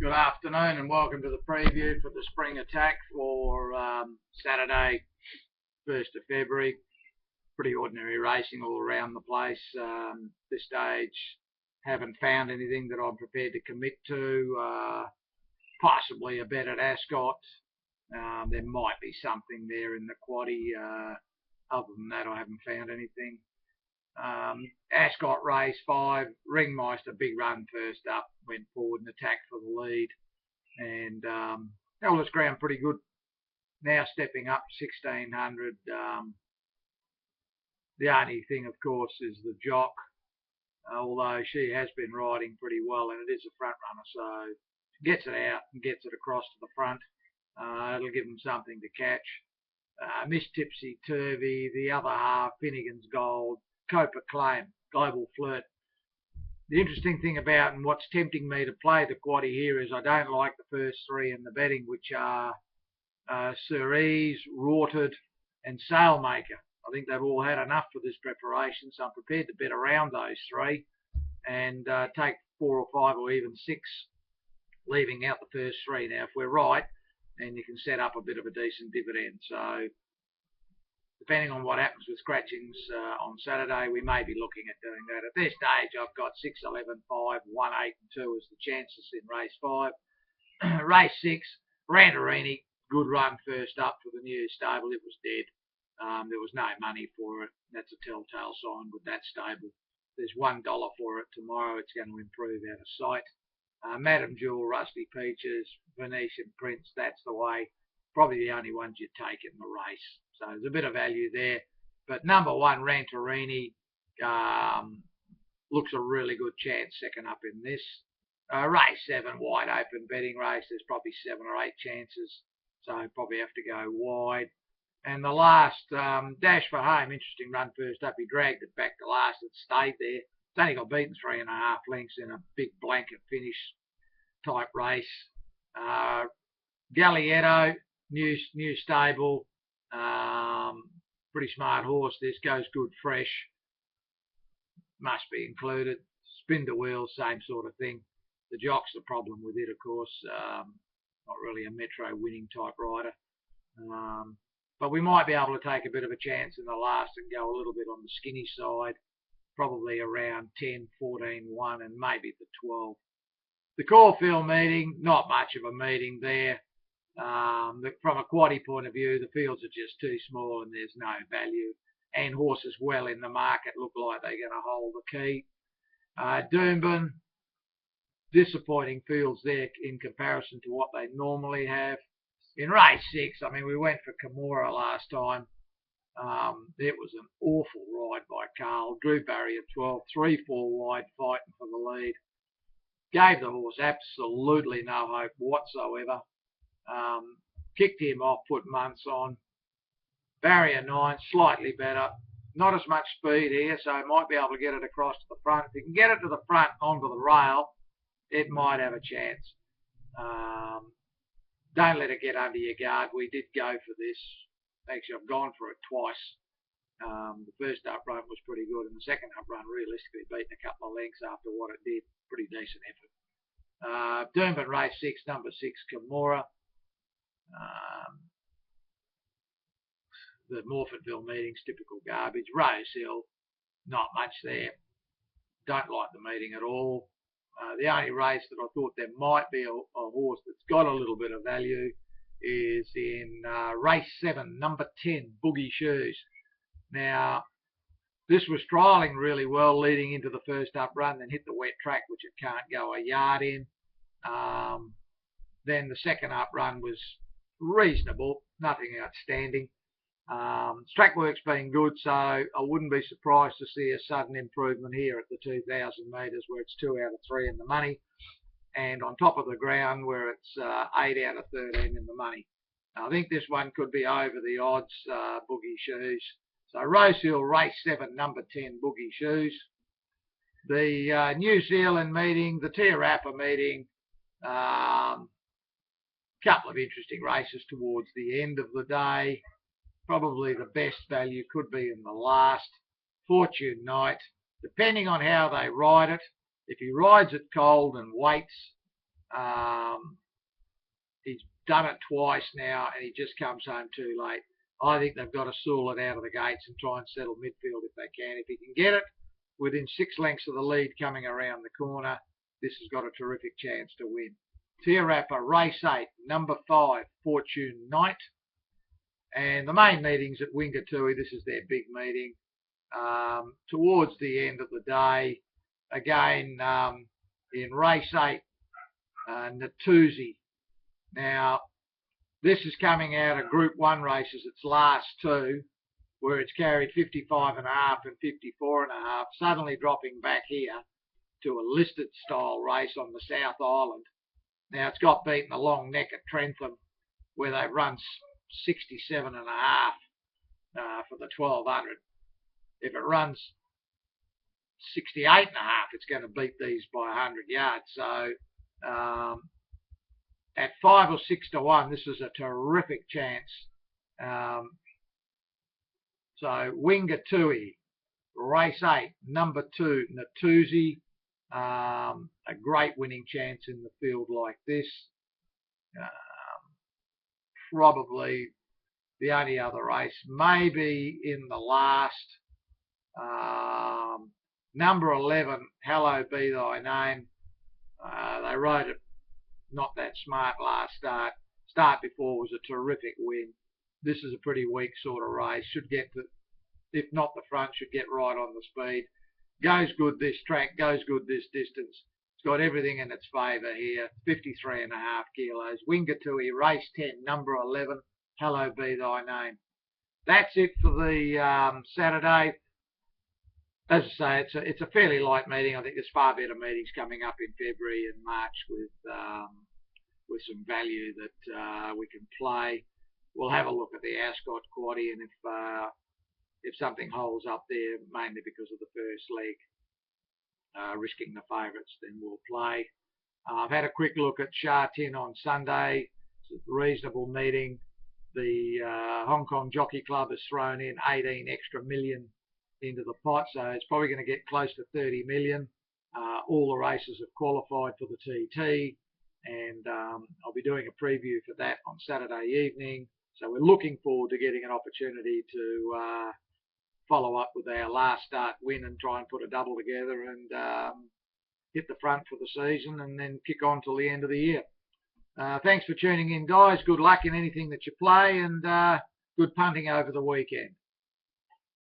Good afternoon and welcome to the preview for the spring attack for Saturday, 1st of February. Pretty ordinary racing all around the place. This stage, haven't found anything that I'm prepared to commit to. Possibly a bet at Attck. There might be something there in the quaddie. Other than that, I haven't found anything. Attck race 5, Ringmeister, big run first up, went forward and attacked for the lead, and held his ground pretty good. Now stepping up 1600. The only thing, of course, is the jock, although she has been riding pretty well, and it is a front runner, so gets it out and gets it across to the front. It'll give them something to catch. Miss Tipsy Turvy, the other half, Finnegan's Gold, Copa Claim, Global Flirt. The interesting thing about and what's tempting me to play the quaddie here is I don't like the first 3 in the betting, which are Cerise, Rorted and Sailmaker. I think they've all had enough for this preparation, so I'm prepared to bet around those 3 and take 4 or 5 or even 6, leaving out the first 3. Now, if we're right, then you can set up a bit of a decent dividend. So depending on what happens with scratchings on Saturday, we may be looking at doing that. At this stage, I've got 6, 11, 5, 1, 8 and 2 as the chances in race 5. Race 6, Rantarini, good run first up for the new stable. It was dead. There was no money for it. That's a telltale sign with that stable. There's $1 for it tomorrow. It's going to improve out of sight. Madam Jewel, Rusty Peaches, Venetian Prince, that's the way. Probably the only ones you take in the race. So there's a bit of value there. But number 1, Rantarini, looks a really good chance second up in this. Race 7, wide open betting race. There's probably 7 or 8 chances. So probably have to go wide. And the last, Dash for Home, interesting run first up. He dragged it back to last. It stayed there. It's only got beaten 3.5 lengths in a big blanket finish type race. Gallietto, new stable. Pretty smart horse. This goes good fresh. Must be included. Spin the wheels, same sort of thing. The jock's the problem with it, of course. Not really a metro winning type rider. But we might be able to take a bit of a chance in the last and go a little bit on the skinny side. Probably around 10, 14, 1 and maybe the 12. The Caulfield meeting, not much of a meeting there. From a quaddie point of view, the fields are just too small and there's no value. And horses well in the market look like they're going to hold the key. Doomben, disappointing fields there in comparison to what they normally have. In race 6, I mean, we went for Kimura last time. It was an awful ride by Carl. Drew barrier 12, 3-4 wide, fighting for the lead. Gave the horse absolutely no hope whatsoever. Kicked him off, put months on. Barrier 9, slightly better. Not as much speed here, so might be able to get it across to the front. If you can get it to the front onto the rail, it might have a chance. Don't let it get under your guard. We did go for this. Actually, I've gone for it twice. The first up run was pretty good, and the second up run realistically beaten a couple of lengths after what it did. Pretty decent effort. Doomben race 6, number 6, Kimura. The Morfettville meeting's typical garbage. Rose Hill, not much there. Don't like the meeting at all. The only race that I thought there might be a horse that's got a little bit of value is in race 7, number 10, Boogie Shoes. Now, this was trialling really well leading into the first up run, then hit the wet track, which it can't go a yard in. Then the second up run was reasonable, nothing outstanding. Track work's been good, so I wouldn't be surprised to see a sudden improvement here at the 2,000 metres where it's 2 out of 3 in the money, and on top of the ground where it's 8 out of 13 in the money. I think this one could be over the odds, Boogie Shoes. So Rose Hill, race 7, number 10, Boogie Shoes. The New Zealand meeting, the Te Rapa meeting, couple of interesting races towards the end of the day. Probably the best value could be in the last. Fortune Knight, depending on how they ride it. If he rides it cold and waits, He's done it twice now, and he just comes home too late. I think they've got to sool it out of the gates and try and settle midfield if they can. If he can get it within 6 lengths of the lead coming around the corner, this has got a terrific chance to win. Tier Rapper, race 8, number 5, Fortune Knight. And the main meeting's at Wingatui. This is their big meeting. Towards the end of the day, again, in race 8, Natuzzi. Now, this is coming out of Group 1 races, its last 2, where it's carried 55.5 and 54.5, suddenly dropping back here to a listed style race on the South Island. Now, it's got beaten a long neck at Trentham, where they've run 67.5 for the 1200. If it runs 68.5, it's going to beat these by 100 yards. So, at 5 or 6 to 1, this is a terrific chance. So Wingatui, race 8, number 2, Natuzzi, a great winning chance in the field like this. Probably the only other race, maybe in the last, number 11, Hello Be Thy Name. They rode it not that smart last start. Start before was a terrific win. This is a pretty weak sort of race. Should get to, if not the front, should get right on the speed. Goes good this track, goes good this distance. It's got everything in its favour here. 53.5 kilos. Wingatui, race 10, number 11, Hello Be Thy Name. That's it for the Saturday. As I say, it's a fairly light meeting. I think there's far better meetings coming up in February and March with some value that we can play. We'll have a look at the Ascot quaddie, and if something holds up there, mainly because of the first leg, risking the favourites, then we'll play. I've had a quick look at Sha Tin on Sunday. It's a reasonable meeting. The Hong Kong Jockey Club has thrown in 18 extra million into the pot, so it's probably going to get close to 30 million. All the races have qualified for the TT, and I'll be doing a preview for that on Saturday evening. So we're looking forward to getting an opportunity to follow up with our last start win and try and put a double together and hit the front for the season and then kick on till the end of the year. Thanks for tuning in, guys. Good luck in anything that you play, and good punting over the weekend.